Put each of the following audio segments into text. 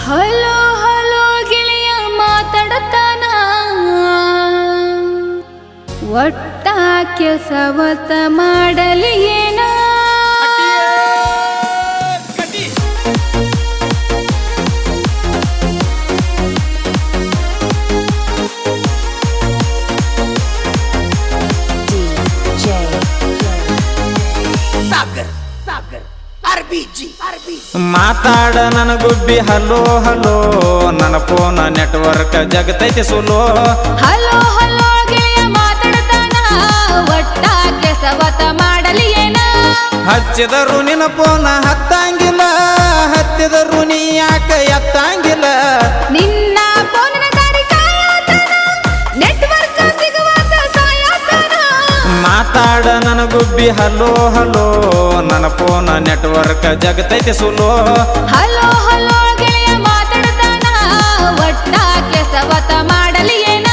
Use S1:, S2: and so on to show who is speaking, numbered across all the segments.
S1: Hello hello ಗೆಳೆಯ ಮಾತಾಡತಾನ ಒಟ್ಟ ಕೆಲಸವತ್ತ ಮಾಡಲಿ ಏನ
S2: ಮಾತಾಡ ನನ್ನ ಗುಬ್ಬಿ ಹಲೋ ಹಲೋ ನನ್ನ ಫೋನ್ ನೆಟ್ವರ್ಕ್ ಜಗತೈತಿ ಸುಲೋ.
S1: ಹಲೋ ಹಲೋ ಗೆಳೆಯ ಮಾತಾಡತಾನ ಒಟ್ಟ ಕೆಲಸವತ್ತ ಮಾಡಲಿ ಏನ
S2: ಹಚ್ಚಿದರು ನಿನ್ನ ಫೋನ್ ಹತ್ತಂಗಿಲ್ಲ ಹತ್ತಿದರು ನೀ ಯಾಕ ಎತ್ತಂಗಿಲ್ಲ
S1: ನಿನ್ನ ಫೋನಿನ ದಾರಿ ಕಾಯತಾನ ನೆಟ್ವರ್ಕ್ ಸಿಗುವಂತ ಸಾಯತಾನ.
S2: ಮಾತಾಡ ನನ್ನ ಗುಬ್ಬಿ ಹಲೋ ಹಲೋ ನನ್ನ ಫೋನ್ ನೆಟ್ವರ್ಕ್ ಜಗತೈತಿ ಸುಲೋ.
S1: ಹಲೋ ಹಲೋ ಗೆಳೆಯ ಮಾತಾಡತಾನ ಒಟ್ಟ ಕೆಲಸವತ್ತ ಮಾಡಲಿ ಏನ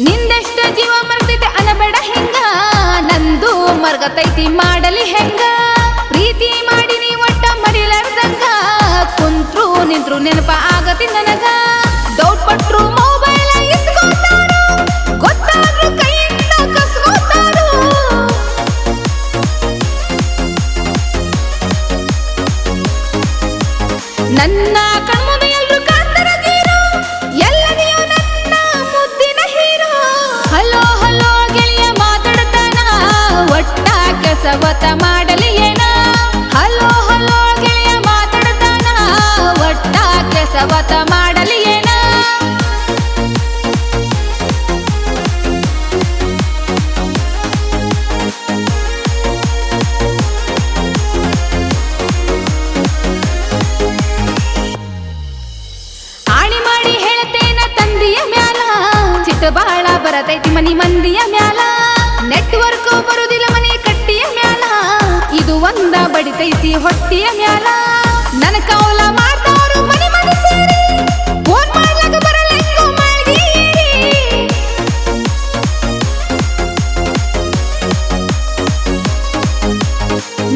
S1: ನಿಂದೆಷ್ಟ ಜೀವ ಮರ್ತೈತೆ ಅನಬೇಡ ಹೆಂಗ ನಂದು ಮರ್ಗತೈತಿ ಮಾಡಲಿ ಹೆಂಗ ಪ್ರೀತಿ ಮಾಡಿ ನೀ ಒಟ್ಟ ಮರಿಲಾರ್ದಂಗ ಕುಂತ್ರು ನಿಂತ್ರು ನೆನಪ ಆಗತಿ ನನಗ ಡೌಟ್ ಪಟ್ರು ಮೊಬೈಲ್ ಇಸ್ಕೊತಾರು ಗೊತ್ತಾದ್ರು ಕೈಯಿಂದ ಕಸ್ಕೊತಾರು. ನನ್ನ ಕಣ್ಮುಂದೆ ಎಲ್ರು ಕಾಂತರ ಜೀರೋ ಎಲ್ಲದೆಯೋ ನನ್ನ ಮುದ್ದಿನ ಹೀರೋ. ಹಲೋ ಹಲೋ ಗೆಳೆಯ ಮಾತಾಡ್ತಾನ ಒಟ್ಟ ಕೆಲಸವತ್ತ ಮಾಡಲಿ ಏನ ಹಲೋ ಹಲೋ ಗೆಳೆಯ ಮಾತಾಡ್ತಾನ ಒಟ್ಟ ಕೆಲಸವತ್ತ ಮಾಡಲಿ ಏನ ಆಣಿ ಮಾಡಿ ಹೇಳ್ತೇನ ತಂದಿಯ ಮ್ಯಾಲ ಚಿಟ್ಟ ಬಾಳ ಬರತೈತಿ ಮನಿ ಮಂದಿಯ ಮ್ಯಾಲ ನೆಟ್ವರ್ಕ್ ಬರುದಿಲ್ಲ ಮನಿ ಕಟ್ಟಿಯ ಮ್ಯಾಲ ಇದು ಒಂದ ಬಡಿತೈತಿ ಹೊಟ್ಟಿಯ ಮ್ಯಾಲ ನನ್ನ ಕೌಲ ಮಾಡ್ತಾರು ಮನಿ ಮನಿ ಸೇರಿ ಫೋನ್ ಮಾಡ್ಲಾಕ ಬರಲೆಂಗೋ ಮಾಳ್ಗಿ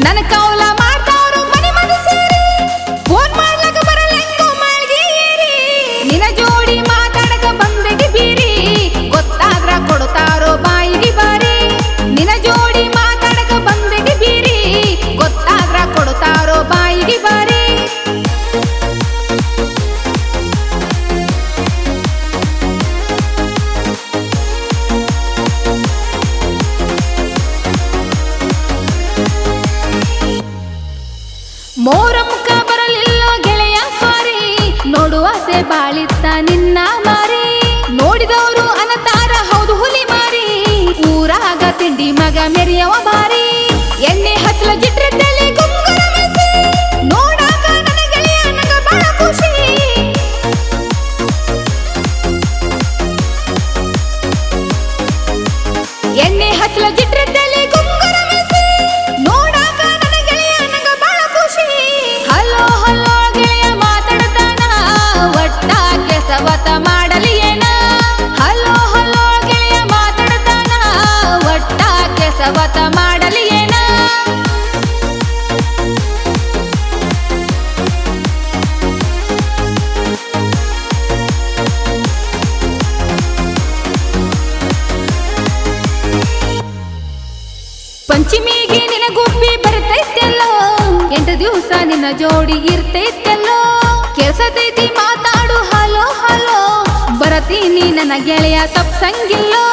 S1: ನನ್ನ ಕೌಲ ಮಾಡ್ತಾರು ಮನಿ ಮನಿ ಸೇರಿ ಫೋನ್ ಮಾಡ್ಲಾಕ ಬರಲೆಂಗೋ ಮಾಳ್ಗಿ ನಿನ ಜೋಡಿ ಮಾತಾಡಕ ಬಂದೆಗಿ ಬೀರಿ ಗೊತ್ತಾದ್ರ ಕೊಡ್ತಾರೋ ಬಾಯಿಗೆ ಬಾರಿ ನಿನ ಜೋಡಿ ಮಾತಾಡಕ ಬಂದೆಗಿ ಬೀರಿ ಗೊತ್ತಾದ್ರ ಕೊಡ್ತಾರೋ ಬಾಯಿಗೆ ಬಾರಿ. ಮೋರಮುಖ ಬರಲಿಲ್ಲ ಗೆಳೆಯ ಸಾರಿ ನೋಡುವಾಸೆ ಬಾಳಿತ್ತ ನಿನ್ನ ಮಾರಿ ನೋಡಿದವರು ಅನತಾರ ಹೌದು ಹುಲಿ ಮಾರಿ ಊರಾಗ ತಿಂಡಿ ಮಗ ಮೆರಿಯವ ಬಾರಿ ಎಣ್ಣೆ ಹಚ್ಚಲ ಜಿಟ್ರೆ ತಲೆ ಗುಂಗುರ ಮೆಸಿ ನೋಡಾಕ ನನ್ನ ಗೆಳೆಯ ನಂಗ ಬಾಳ ಖುಷಿ. ಎಣ್ಣೆ ಹಚ್ಚಲ ಜಿಟ್ರೆ ತಲೆ ಗುಂಗುರ ಮೆಸಿ ನೋಡಾಕ ನನ್ನ ಗೆಳೆಯ ನಂಗ ಬಾಳ ಖುಷಿ. ಹಲೋ ಹಲೋ ಗೆಳೆಯ ಮಾತಾಡ್ತಾನ ಒಟ್ಟ ಕೆಲಸವತ್ತ ಮಾಡಲಿ ಏನ ಹಲೋ ಹಲೋ ಗೆಳೆಯ ಮಾತಾಡ್ತಾನ ಒಟ್ಟ ಕೆಲಸವತ್ತ ಮಾಡಲಿ ಏನ ಪಂಚಮಿಗೆ ನಿನ ಗುಬ್ಬಿ ಬರ್ತೈತೆಲ್ಲೋ 8 ದಿವಸ ನಿನ್ನ ಜೋಡಿ ಇರ್ತೈತೆಲ್ಲೋ ಕೆಲ್ಸತೈತಿ ಮಾತಾಡು ಹಲೋ ಹಲೋ ಬರತೀನಿ ನನ್ನ ಗೆಳೆಯ ತಪ್ಸಂಗಿಲ್ಲೋ.